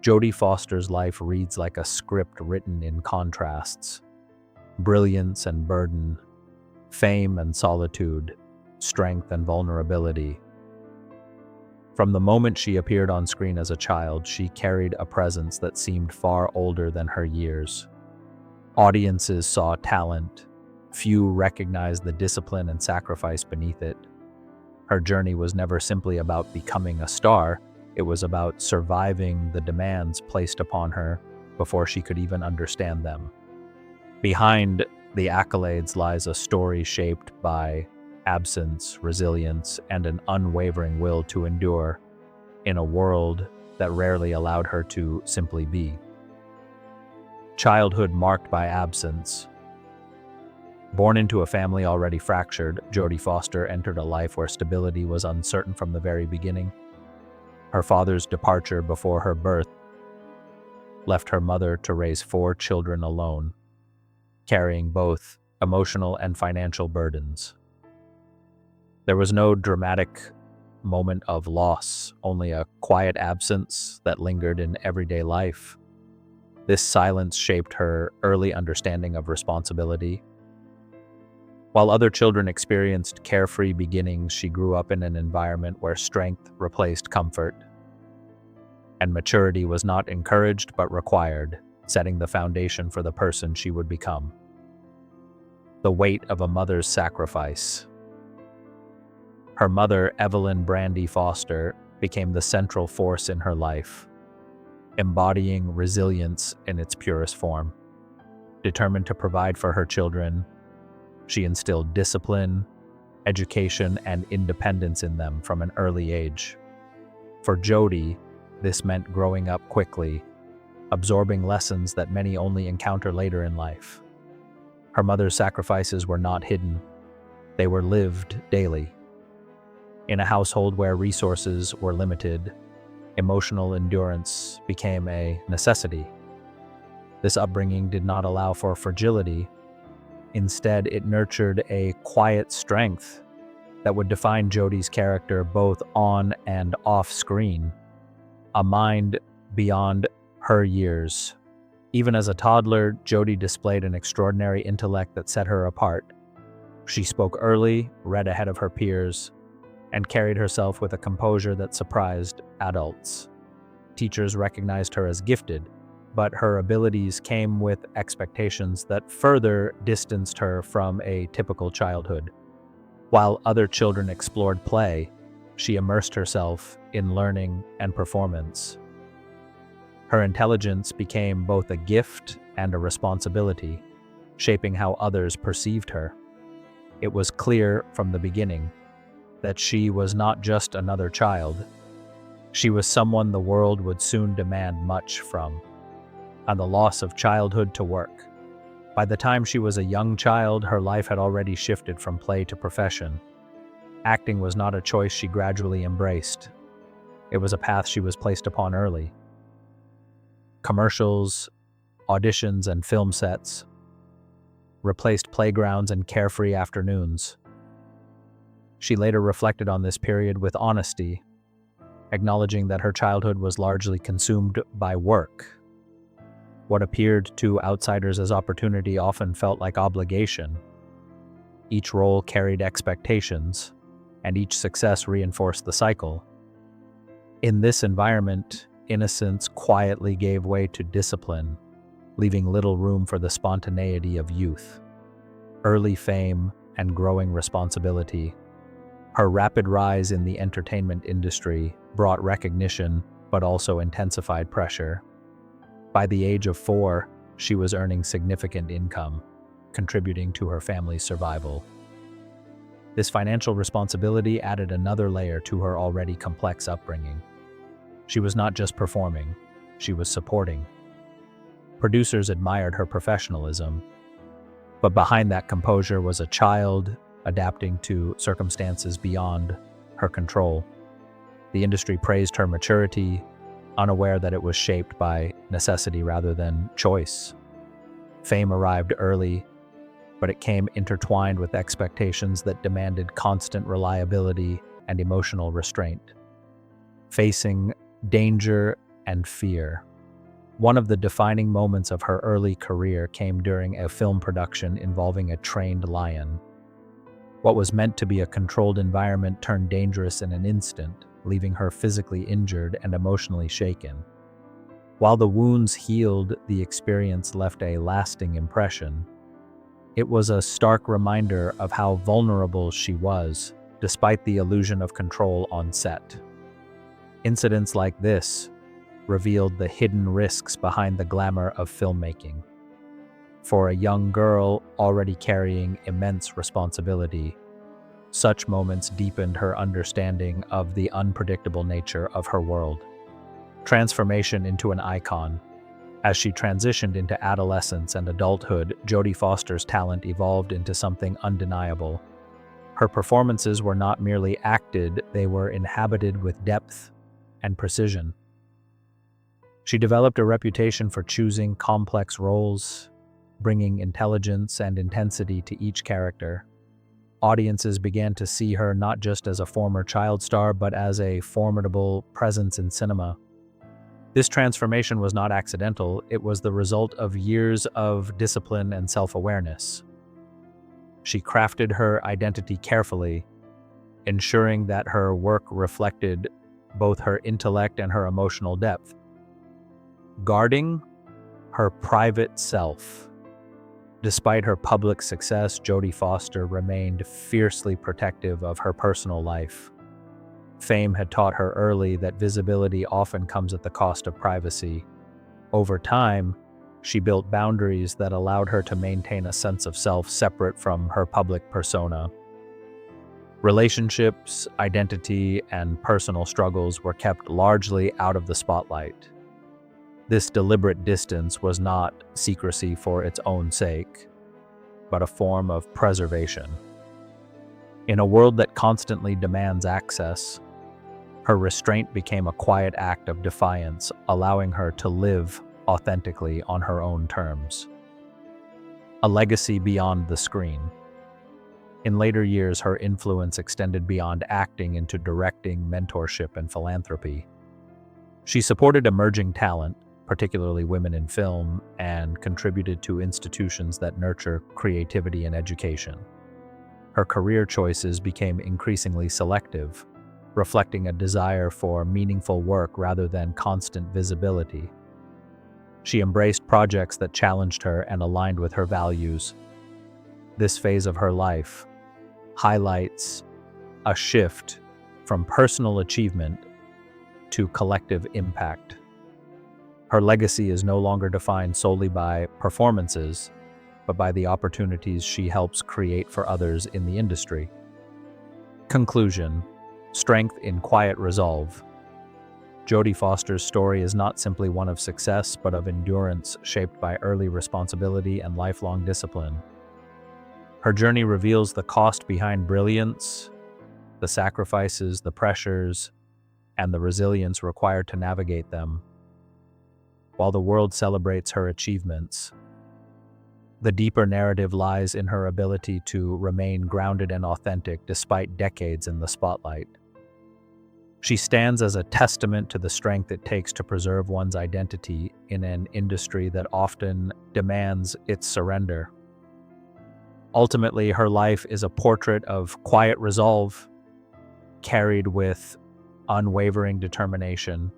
Jodie Foster's life reads like a script written in contrasts: brilliance and burden, fame and solitude, strength and vulnerability. From the moment she appeared on screen as a child, she carried a presence that seemed far older than her years. Audiences saw talent. Few recognized the discipline and sacrifice beneath it. Her journey was never simply about becoming a star. It was about surviving the demands placed upon her before she could even understand them. Behind the accolades lies a story shaped by absence, resilience, and an unwavering will to endure in a world that rarely allowed her to simply be. Childhood marked by absence. Born into a family already fractured, Jodie Foster entered a life where stability was uncertain from the very beginning. Her father's departure before her birth left her mother to raise 4 children alone, carrying both emotional and financial burdens. There was no dramatic moment of loss, only a quiet absence that lingered in everyday life. This silence shaped her early understanding of responsibility. While other children experienced carefree beginnings, she grew up in an environment where strength replaced comfort, and maturity was not encouraged but required, setting the foundation for the person she would become. The weight of a mother's sacrifice. Her mother, Evelyn Brandy Foster, became the central force in her life, embodying resilience in its purest form. Determined to provide for her children, she instilled discipline, education, and independence in them from an early age. For Jodie, this meant growing up quickly, absorbing lessons that many only encounter later in life. Her mother's sacrifices were not hidden. They were lived daily. In a household where resources were limited, emotional endurance became a necessity. This upbringing did not allow for fragility. Instead, it nurtured a quiet strength that would define Jodie's character both on and off screen, a mind beyond her years. Even as a toddler, Jodie displayed an extraordinary intellect that set her apart. She spoke early, read ahead of her peers, and carried herself with a composure that surprised adults. Teachers recognized her as gifted, but her abilities came with expectations that further distanced her from a typical childhood. While other children explored play, she immersed herself in learning and performance. Her intelligence became both a gift and a responsibility, shaping how others perceived her. It was clear from the beginning that she was not just another child. She was someone the world would soon demand much from. And the loss of childhood to work. By the time she was a young child, her life had already shifted from play to profession. Acting was not a choice she gradually embraced. It was a path she was placed upon early. Commercials, auditions, and film sets replaced playgrounds and carefree afternoons. She later reflected on this period with honesty, acknowledging that her childhood was largely consumed by work. What appeared to outsiders as opportunity often felt like obligation. Each role carried expectations, and each success reinforced the cycle. In this environment, innocence quietly gave way to discipline, leaving little room for the spontaneity of youth. Early fame and growing responsibility. Her rapid rise in the entertainment industry brought recognition, but also intensified pressure. By the age of 4, she was earning significant income, contributing to her family's survival. This financial responsibility added another layer to her already complex upbringing. She was not just performing, she was supporting. Producers admired her professionalism, but behind that composure was a child adapting to circumstances beyond her control. The industry praised her maturity, unaware that it was shaped by necessity rather than choice. Fame arrived early, but it came intertwined with expectations that demanded constant reliability and emotional restraint. Facing danger and fear, One of the defining moments of her early career came during a film production involving a trained lion. What was meant to be a controlled environment turned dangerous in an instant, leaving her physically injured and emotionally shaken. While the wounds healed, the experience left a lasting impression. It was a stark reminder of how vulnerable she was, despite the illusion of control on set. Incidents like this revealed the hidden risks behind the glamour of filmmaking. For a young girl already carrying immense responsibility, such moments deepened her understanding of the unpredictable nature of her world. Transformation into an icon. As she transitioned into adolescence and adulthood, Jodie Foster's talent evolved into something undeniable. Her performances were not merely acted, they were inhabited with depth and precision. She developed a reputation for choosing complex roles, bringing intelligence and intensity to each character. Audiences began to see her not just as a former child star, but as a formidable presence in cinema. This transformation was not accidental, it was the result of years of discipline and self-awareness. She crafted her identity carefully, ensuring that her work reflected both her intellect and her emotional depth, guarding her private self. Despite her public success, Jodie Foster remained fiercely protective of her personal life. Fame had taught her early that visibility often comes at the cost of privacy. Over time, she built boundaries that allowed her to maintain a sense of self separate from her public persona. Relationships, identity, and personal struggles were kept largely out of the spotlight. This deliberate distance was not secrecy for its own sake, but a form of preservation. In a world that constantly demands access, her restraint became a quiet act of defiance, allowing her to live authentically on her own terms. A legacy beyond the screen. In later years, her influence extended beyond acting into directing, mentorship, and philanthropy. She supported emerging talent, particularly women in film, and contributed to institutions that nurture creativity and education. Her career choices became increasingly selective, reflecting a desire for meaningful work rather than constant visibility. She embraced projects that challenged her and aligned with her values. This phase of her life highlights a shift from personal achievement to collective impact. Her legacy is no longer defined solely by performances, but by the opportunities she helps create for others in the industry. Conclusion: strength in quiet resolve. Jodie Foster's story is not simply one of success, but of endurance shaped by early responsibility and lifelong discipline. Her journey reveals the cost behind brilliance, the sacrifices, the pressures, and the resilience required to navigate them. While the world celebrates her achievements, the deeper narrative lies in her ability to remain grounded and authentic despite decades in the spotlight. She stands as a testament to the strength it takes to preserve one's identity in an industry that often demands its surrender. Ultimately, her life is a portrait of quiet resolve, carried with unwavering determination,